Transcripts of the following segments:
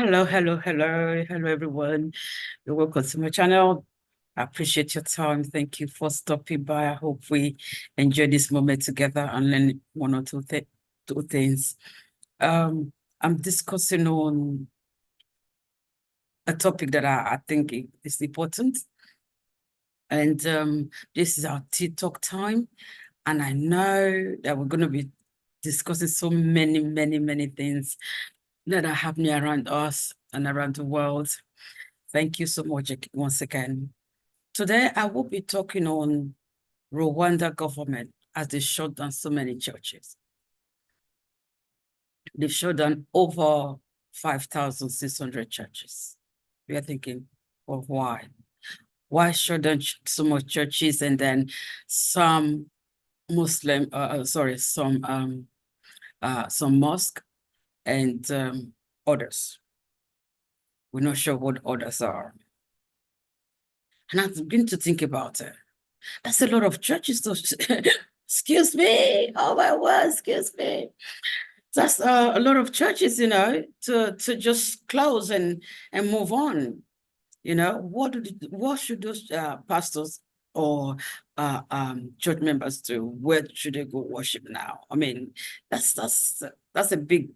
Hello, everyone. You're welcome to my channel. I appreciate your time. Thank you for stopping by. I hope we enjoy this moment together and learn one or two things. I'm discussing on a topic that I think is important. And this is our TikTok time. And I know that we're going to be discussing so many things that are happening around us and around the world. Thank you so much once again. Today, I will be talking on Rwanda government as they shut down so many churches. They've shut down over 5,600 churches. We are thinking, well, why? Why shut down so much churches and then some some mosque and others? We're not sure what others are. And I begin to think about it. That's a lot of churches. Excuse me. Oh my word, excuse me. That's a lot of churches, to just close and move on. What should those pastors or church members do? Where should they go worship now? I mean, that's a big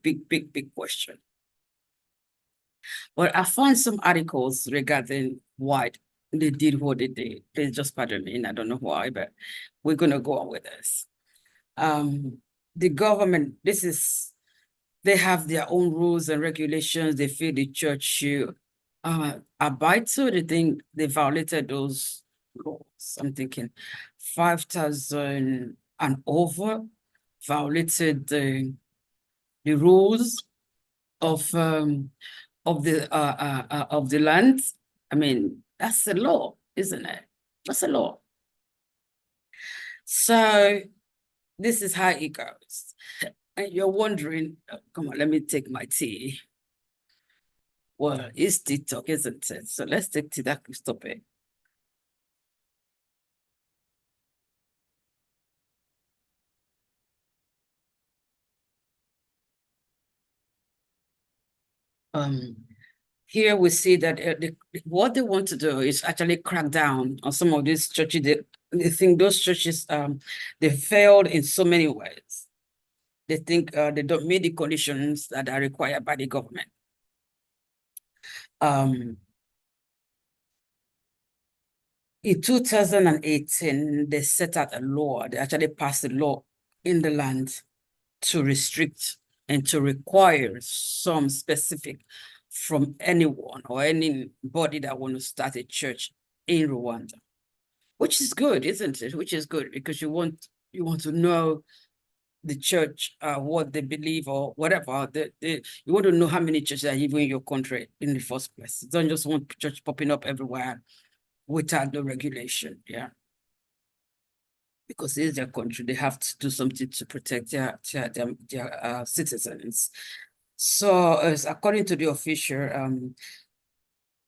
question. Well, I found some articles regarding why they did what they did. Please just pardon me, and I don't know why, but we're gonna go on with this. The government, they have their own rules and regulations. They feel the church should abide to. They think they violated those laws. I'm thinking 5,000 and over violated the rules of the land. I mean, that's the law, isn't it? That's a law. So this is how it goes. And you're wondering, come on, let me take my tea. Well, it's TikTok, isn't it? So let's take tea. That could stop it. Here we see that what they want to do is actually crack down on some of these churches. They think those churches they failed in so many ways. They think they don't meet the conditions that are required by the government. In 2018, they set out a law. They actually passed a law in the land to restrict and to require some specific from anyone or anybody that want to start a church in Rwanda, which is good, isn't it? Which is good because you want to know the church, what they believe or whatever. You want to know how many churches are even in your country in the first place. You don't just want church popping up everywhere without the regulation, yeah. Because it's their country, they have to do something to protect their citizens. So, according to the official,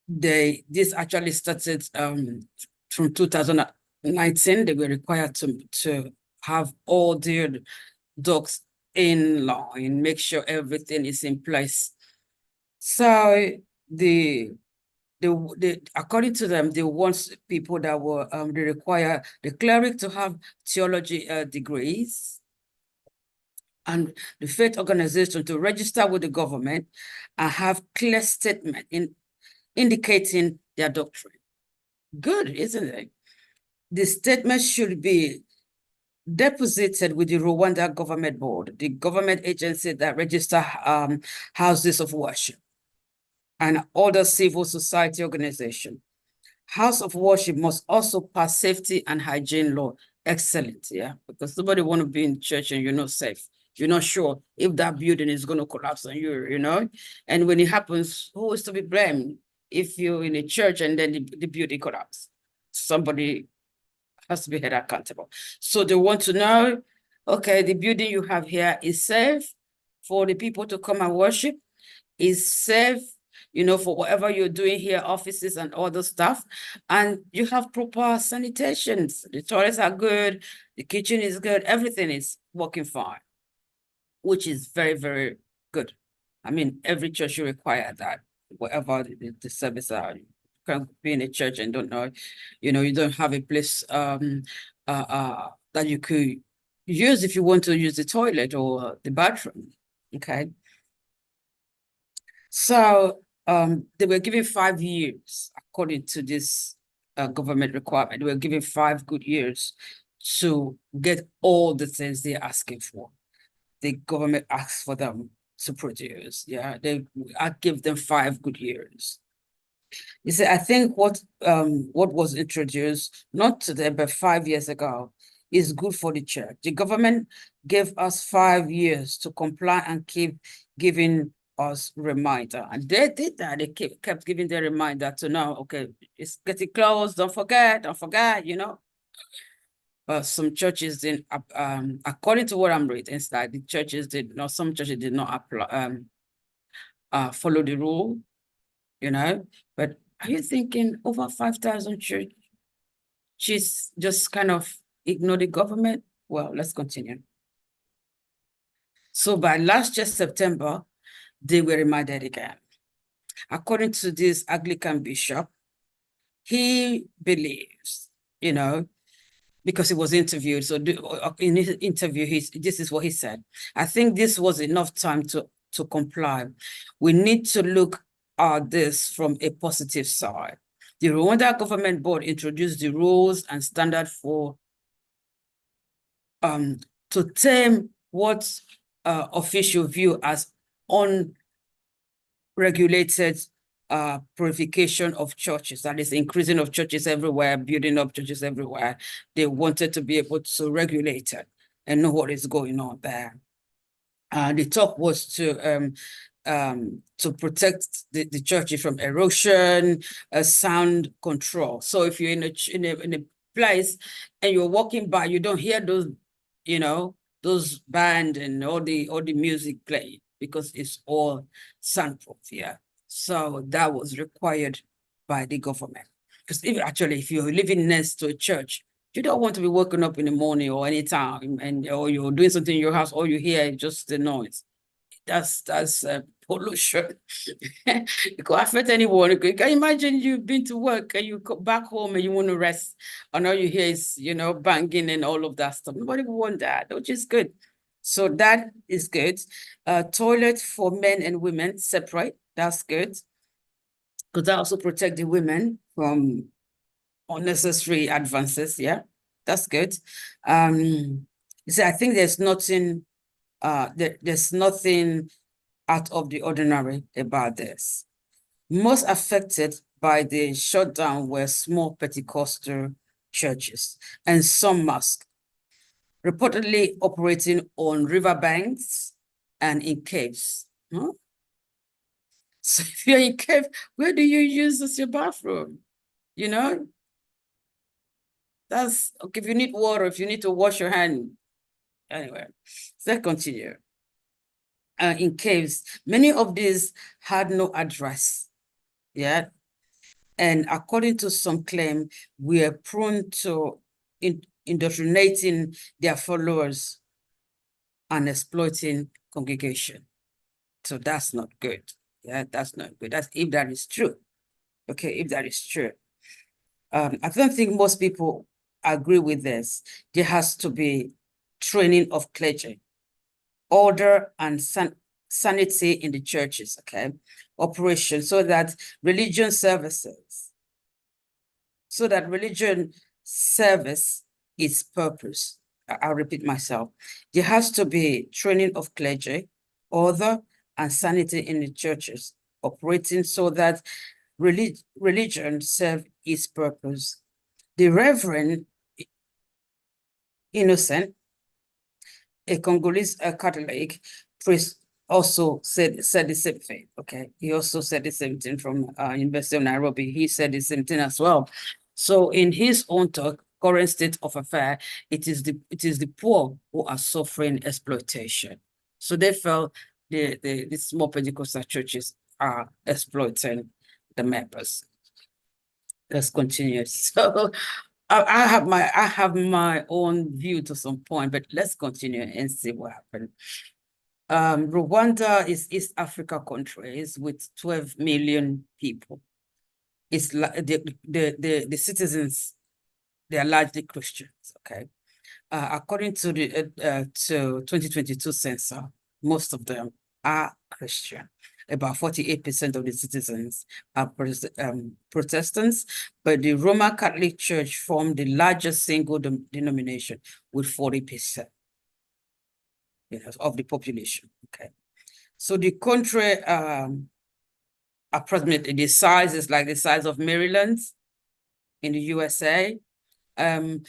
this actually started from 2019. They were required to have all their docs in line, make sure everything is in place. So according to them, they want people that were they require the cleric to have theology degrees and the faith organization to register with the government and have clear statement indicating their doctrine. Good, isn't it? The statement should be deposited with the Rwanda government board, the government agency that register houses of worship and other civil society organization. House of worship must also pass safety and hygiene law. Excellent, yeah, because nobody want to be in church and you're not safe. You're not sure if that building is going to collapse on you, And when it happens, who is to be blamed if you're in a church and then the building collapses? Somebody has to be held accountable. So they want to know, okay, the building you have here is safe for the people to come and worship, is safe, for whatever you're doing here, offices and all the stuff. And you have proper sanitations. The toilets are good, the kitchen is good, everything is working fine, which is very, very good. I mean, every church should require that, whatever the service are. You can be in a church and don't know, you don't have a place that you could use if you want to use the toilet or the bathroom. Okay. So they were given 5 years, according to this government requirement. They were given 5 good years to get all the things they're asking for. The government asked for them to produce. Yeah, I give them 5 good years. You see, I think what was introduced not today but 5 years ago is good for the church. The government gave us 5 years to comply and keep giving us reminder, and they did that. They kept giving the reminder to now. Okay, it's getting close. Don't forget. Don't forget. But some churches didn't. According to what I'm reading, it's like the churches did not. Some churches did not apply. Follow the rule. But are you thinking over 5,000 churches just kind of ignore the government? Well, let's continue. So by last year, September, they were reminded again. According to this Anglican bishop, he believes, because he was interviewed. So in his interview, this is what he said. I think this was enough time to comply. We need to look at this from a positive side. The Rwanda government board introduced the rules and standard for to tame what official view as unregulated purification of churches, that is increasing of churches everywhere, building up churches everywhere. They wanted to be able to regulate it and know what is going on there. The talk was to protect the churches from erosion, sound control. So if you're in a place and you're walking by, you don't hear those band and all the music playing because it's all soundproof. Yeah. So that was required by the government. Because if you're living next to a church, you don't want to be waking up in the morning or any time or you're doing something in your house, all you hear is just the noise. That's pollution. It could affect anyone. Can you imagine you've been to work and you go back home and you want to rest and all you hear is, banging and all of that stuff. Nobody would want that, which is good. So that is good. Toilet for men and women separate. That's good. Because that also protect the women from unnecessary advances. Yeah, that's good. You see, I think there's nothing there's nothing out of the ordinary about this. Most affected by the shutdown were small Pentecostal churches and some mosques, reportedly operating on riverbanks and in caves. Huh? So if you're in a cave, where do you use as your bathroom? That's okay. If you need water, if you need to wash your hand. Anyway, let's continue. In caves, many of these had no address. Yeah. And according to some claim, we are prone to indoctrinating their followers and exploiting congregation. So that's not good. Yeah, that's not good. That's if that is true. Okay, if that is true. I don't think most people agree with this. There has to be training of clergy, order and sanity in the churches, okay? Operation, so that religion service its purpose. I'll repeat myself. There has to be training of clergy, order and sanity in the churches, operating so that religion serve its purpose. The Reverend Innocent, a Congolese Catholic priest, also said the same thing. Okay, he also said the same thing from University of Nairobi. He said the same thing as well. So in his own talk, current state of affair, it is the poor who are suffering exploitation. So they felt the small Pentecostal churches are exploiting the members. Let's continue. So I have my own view to some point, but let's continue and see what happened. Rwanda is East Africa countries with 12 million people. It's like the citizens, they are largely Christians, okay? According to the 2022 census, most of them are Christian. About 48% of the citizens are Protestants, but the Roman Catholic Church formed the largest single denomination with 40%, of the population. Okay, so the country, approximately the size is like the size of Maryland in the USA, and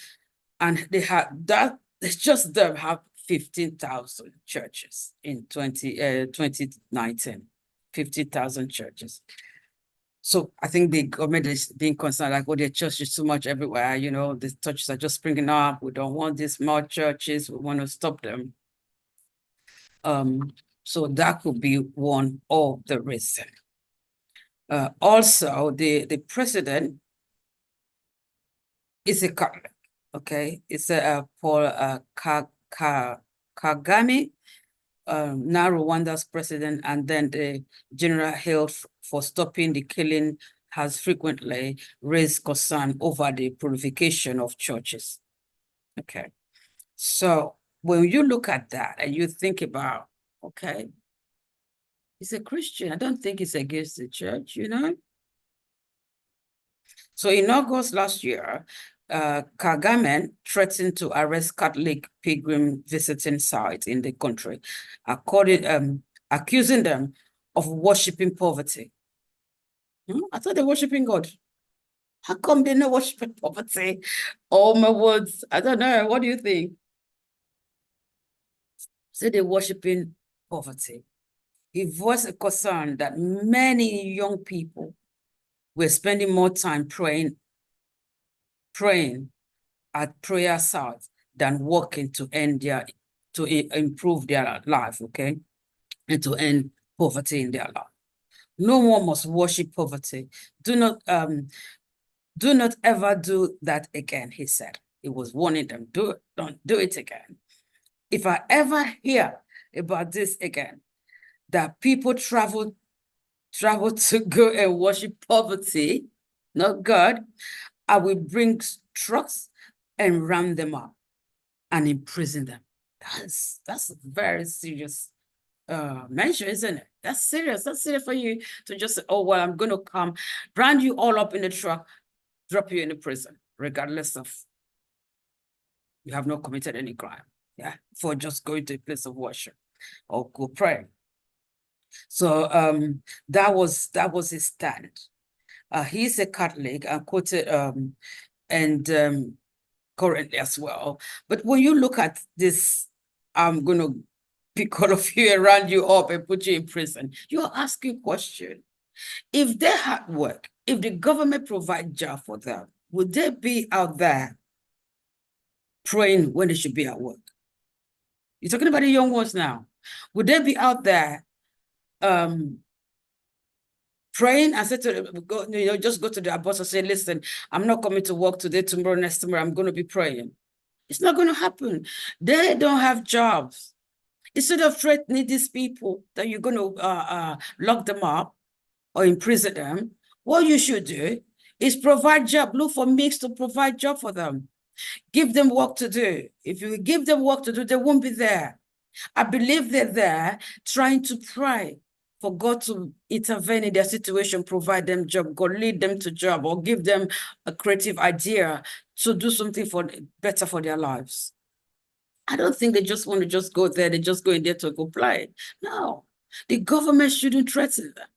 they have that. It's just them have 15,000 churches in 2019, 15,000 churches. So I think the government is being concerned, like, oh, the church is too much everywhere. The churches are just springing up. We don't want these more churches. We want to stop them. So that could be one of the reasons. Also, the president is a Catholic. Okay, it's Paul Kagame, now Rwanda's president, and then the general health for stopping the killing has frequently raised concern over the purification of churches. Okay, so when you look at that and you think about, okay, he's a Christian, I don't think it's against the church, So in August last year, Kagame threatened to arrest Catholic pilgrim visiting sites in the country, accusing them of worshiping poverty. I thought they're worshiping God. How come they're not worshiping poverty? Oh my words, I don't know. What do you think? Say they're worshiping poverty. He voiced a concern that many young people were spending more time praying at prayer sites than working to improve their life, okay? And to end poverty in their life. No one must worship poverty. Do not ever do that again, he said. He was warning them, don't do it again. If I ever hear about this again, that people travel to go and worship poverty, not God, I will bring trucks and ram them up and imprison them. That's a very serious measure, isn't it? That's serious. That's serious for you to just say, oh, well, I'm going to come, brand you all up in the truck, drop you in the prison, regardless of you have not committed any crime, for just going to a place of worship or go pray. So that was his stand. He's a Catholic, quoted, and currently as well. But when you look at this, I'm going to pick all of you and round you up and put you in prison. You're asking a question. If they had work, if the government provide job for them, would they be out there praying when they should be at work? You're talking about the young ones now. Would they be out there praying and say to them, just go to their boss and say, listen, I'm not coming to work today, tomorrow, next tomorrow, I'm going to be praying. It's not going to happen. They don't have jobs. Instead of threatening these people that you're going to lock them up or imprison them, what you should do is provide job. Look for means to provide job for them. Give them work to do. If you give them work to do, they won't be there. I believe they're there trying to pray for God to intervene in their situation, provide them job, God lead them to job, or give them a creative idea to do something better for their lives. I don't think they just want to just go there. They just go in there to go play. No, the government shouldn't threaten them.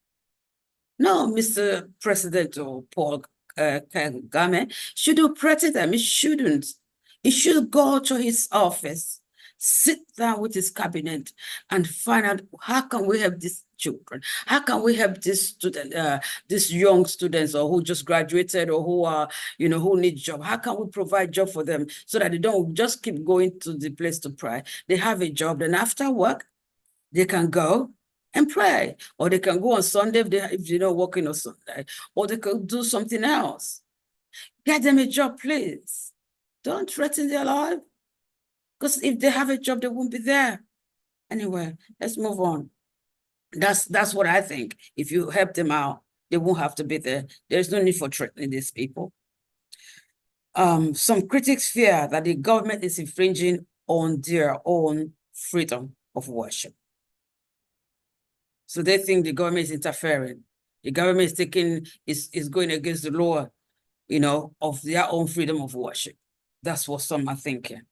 No, Mr. President or Paul Kagame shouldn't threaten them. He shouldn't. He should go to his office, sit down with his cabinet and find out how can we help these children? How can we help these young students or who just graduated or who are, who need job? How can we provide job for them so that they don't just keep going to the place to pray? They have a job, then after work, they can go and pray, or they can go on Sunday if they're not working on Sunday, or they can do something else. Get them a job, please. Don't threaten their life. Because if they have a job, they won't be there. Anyway, let's move on. That's what I think. If you help them out, they won't have to be there. There's no need for threatening these people. Some critics fear that the government is infringing on their own freedom of worship. So they think the government is interfering. The government is going against the law, of their own freedom of worship. That's what some are thinking.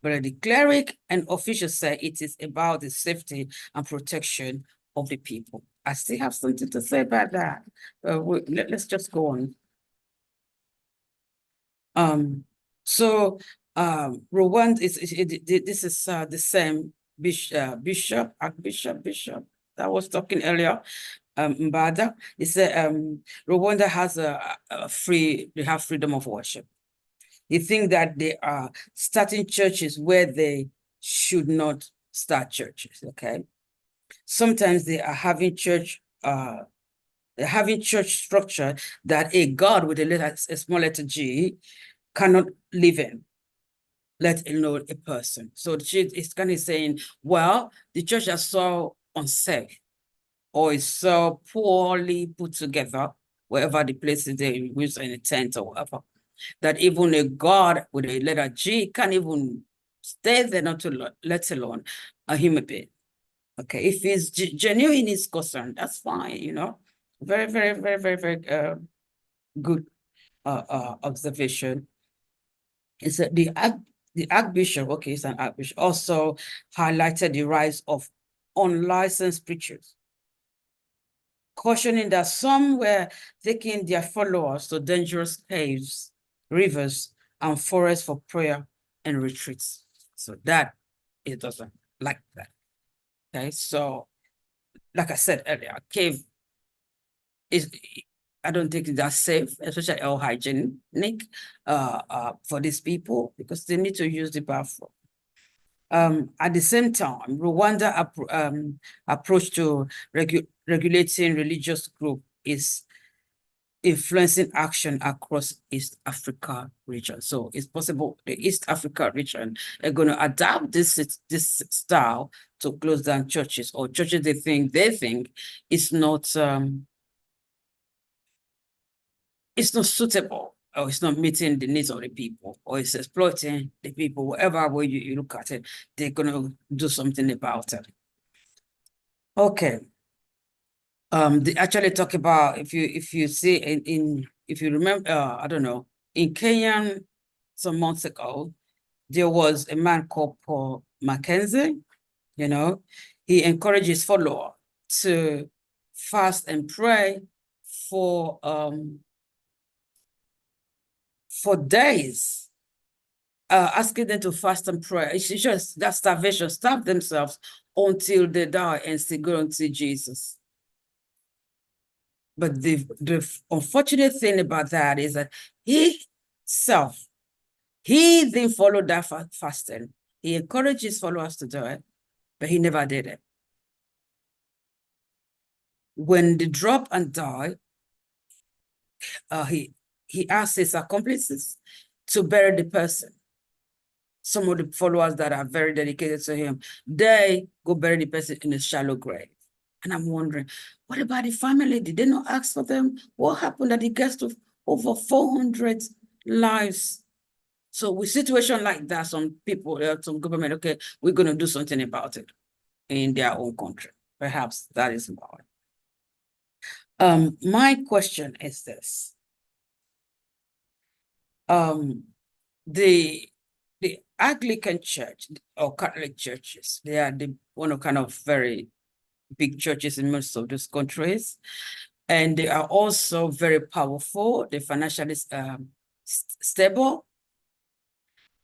But the cleric and officials say it is about the safety and protection of the people. I still have something to say about that. Let's just go on. Rwanda this is the same Archbishop that was talking earlier, Mbada. He said Rwanda has they have freedom of worship. He think that they are starting churches where they should not start churches, okay? Sometimes they are having church structure that a God with a small letter G cannot live in, let alone a person. So it's kind of saying, well, the church is so unsafe or is so poorly put together, wherever the places they use in a tent or whatever, that even a God with a letter G can't even stay there, not to let alone a human being. Okay, if he's genuine in his concern, that's fine, Very, very, very, very, very good observation. Is that the Archbishop, okay, it's an Archbishop, also highlighted the rise of unlicensed preachers, cautioning that some were taking their followers to dangerous caves, rivers, and forests for prayer and retreats. So that it doesn't like that. Okay, so like I said earlier, cave is, I don't think that's safe, especially or hygienic for these people, because they need to use the bathroom. At the same time, Rwanda approach to regulating religious group is influencing action across East Africa region. So it's possible the East Africa region are going to adapt this style to close down churches, or churches they think it's not suitable, or it's not meeting the needs of the people, or it's exploiting the people. Whatever way you look at it, they're going to do something about it. Okay. They actually talk about, if you see if you remember, I don't know, in Kenya some months ago, there was a man called Paul Mackenzie. He encouraged his follower to fast and pray for days, asking them to fast and pray. It's just that starvation, starve themselves until they die and still go and see Jesus. But the unfortunate thing about that is that he didn't follow that fasting. He encouraged his followers to do it, but he never did it. When they drop and die, he asked his accomplices to bury the person. Some of the followers that are very dedicated to him, they go bury the person in a shallow grave. And I'm wondering, what about the family? Did they not ask for them? What happened that it gets to over 400 lives? So with situation like that, some people, some government, okay, we're going to do something about it in their own country. Perhaps that is about it. My question is this. The Anglican Church or Catholic churches, they are one of kind of very big churches in most of those countries. And they are also very powerful. They're financially stable.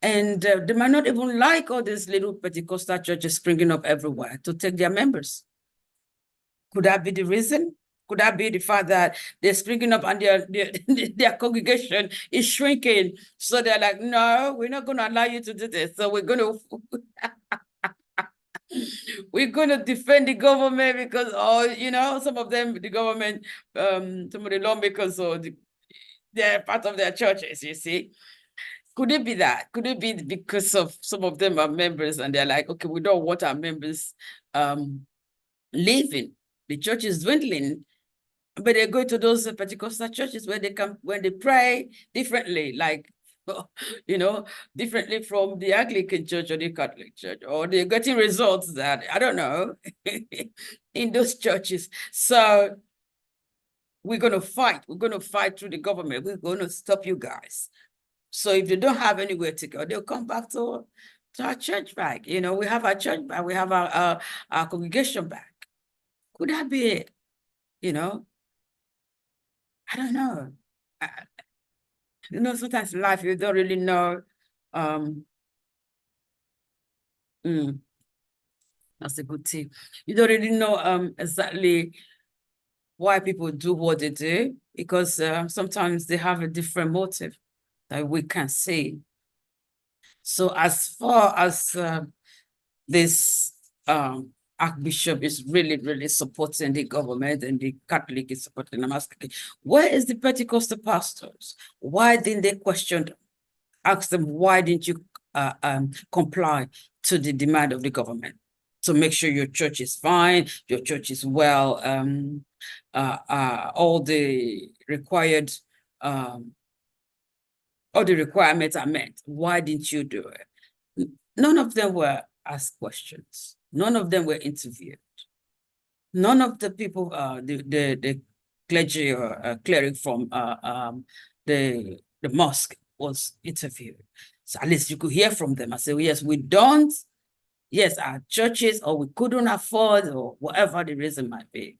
And they might not even like all these little Pentecostal churches springing up everywhere to take their members. Could that be the reason? Could that be the fact that they're springing up and their congregation is shrinking? So they're like, no, we're not going to allow you to do this. So we're going to we're going to defend the government because, some of them, the government, some of the lawmakers, they're part of their churches, you see. Could it be that? Could it be because of some of them are members and they're like, okay, we don't want our members leaving. The church is dwindling, but they go to those Pentecostal churches where they come, when they pray differently, like, differently from the Anglican church or the Catholic church, or they're getting results that, I don't know, in those churches. So we're going to fight. We're going to fight through the government. We're going to stop you guys. So if they don't have anywhere to go, they'll come back to our church back. We have our church back. We have our congregation back. Could that be it? I don't know. Sometimes in life you don't really know. That's a good tip. You don't really know exactly why people do what they do, because sometimes they have a different motive that we can see. So as far as this Archbishop is really, really supporting the government and the Catholic is supporting them, asking, where is the Pentecostal pastors? Why didn't they question them? Ask them, why didn't you comply to the demand of the government to make sure your church is fine, your church is well, all the required, all the requirements are met. Why didn't you do it? None of them were asked questions. None of them were interviewed. None of the people, the clergy or cleric from the mosque was interviewed. So at least you could hear from them. I say, well, yes, we don't. Yes, our churches, or we couldn't afford, or whatever the reason might be.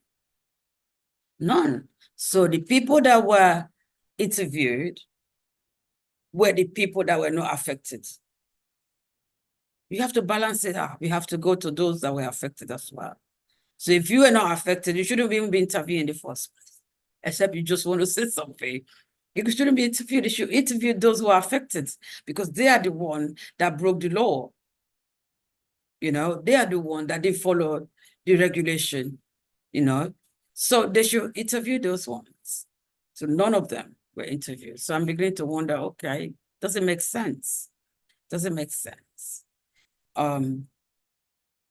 None. So the people that were interviewed were the people that were not affected. You have to balance it out. You have to go to those that were affected as well. So if you were not affected, you shouldn't even be interviewed in the first place, except you just want to say something. You shouldn't be interviewed. You should interview those who are affected, because they are the one that broke the law. They are the one that didn't follow the regulation, So they should interview those ones. So none of them were interviewed. So I'm beginning to wonder, okay, does it make sense? Does it make sense?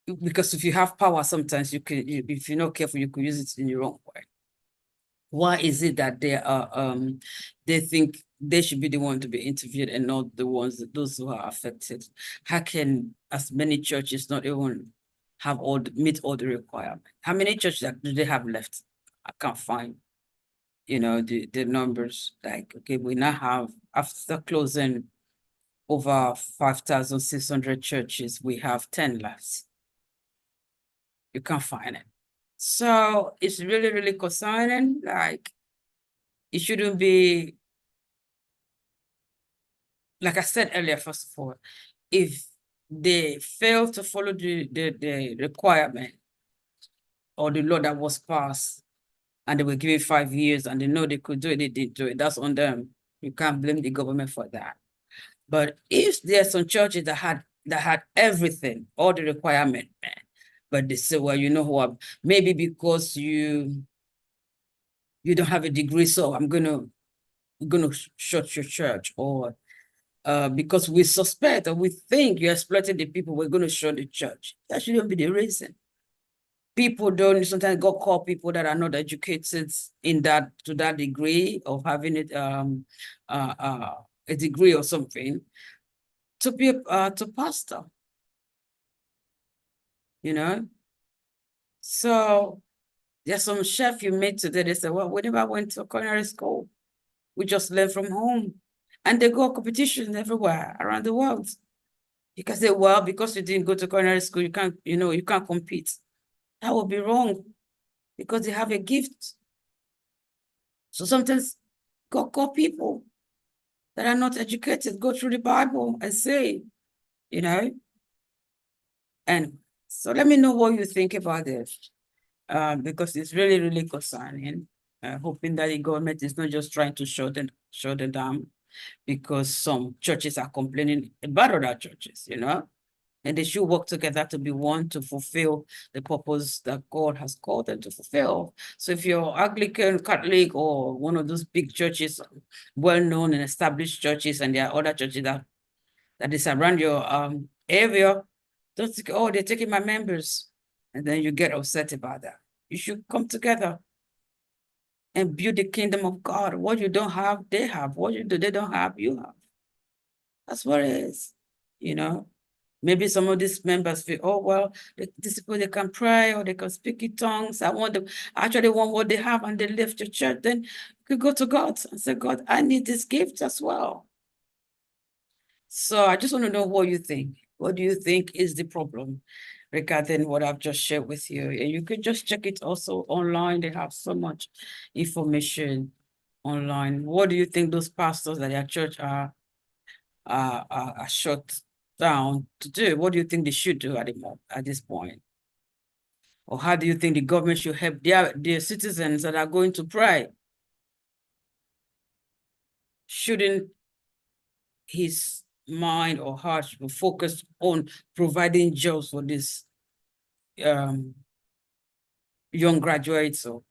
Because if you have power, sometimes you can, if you're not careful, you could use it in your own way. Why is it that they think they should be the one to be interviewed and not those who are affected? How can as many churches not even have meet all the requirements? How many churches do they have left? I can't find, the numbers. Like, okay, we now have, after closing over 5,600 churches, we have 10 left. You can't find it. So it's really, really concerning. Like, it shouldn't be, like I said earlier, first of all, if they fail to follow the requirement or the law that was passed, and they were given 5 years and they know they could do it, they didn't do it, that's on them. You can't blame the government for that. But if there are some churches that had everything, all the requirement, but they say, well, what, maybe because you don't have a degree, so I'm gonna shut your church, or because we suspect or we think you're exploiting the people, we're going to shut the church. That shouldn't be the reason. People don't sometimes go call people that are not educated to that degree of having it a degree or something to be to pastor. So there's some chef you meet today. They say, well, we never went to culinary school. We just learn from home. And they go competition everywhere around the world. You can say, well, because you didn't go to culinary school, you can't compete. That would be wrong, because they have a gift. So sometimes call people that are not educated, go through the Bible and say, and so let me know what you think about this, because it's really, really concerning. Hoping that the government is not just trying to shut them down, because some churches are complaining about other churches, And they should work together to be one to fulfill the purpose that God has called them to fulfill. So if you're Anglican, Catholic, or one of those big churches, well-known and established churches, and there are other churches that is around your area, don't think, oh, they're taking my members. And then you get upset about that. You should come together and build the kingdom of God. What you don't have, they have. What you do, they don't have, you have. That's what it is, you know. Maybe some of these members feel, oh, well, these people, they can pray or they can speak in tongues. I actually want what they have, and they left the church. Then you could go to God and say, God, I need this gift as well. So I just want to know what you think. What do you think is the problem regarding what I've just shared with you? And you could just check it also online. They have so much information online. What do you think those pastors at their church are shut down to do? What do you think they should do at this point? Or how do you think the government should help their citizens that are going to pray? Shouldn't his mind or heart be focused on providing jobs for these young graduates, or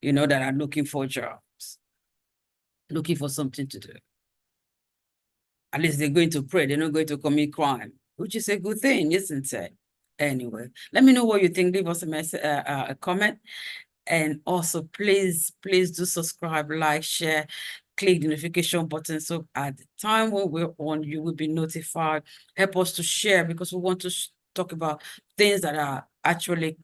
that are looking for jobs, looking for something to do? At least they're going to pray. They're not going to commit crime, which is a good thing, isn't it? Anyway, let me know what you think. Leave us a comment. And also, please do subscribe, like, share, click the notification button. So at the time when we're on, you will be notified. Help us to share, because we want to talk about things that are actually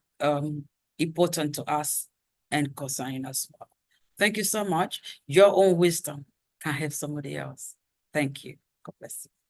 important to us and concerning us. Thank you so much. Your own wisdom can help somebody else. Thank you. God bless you.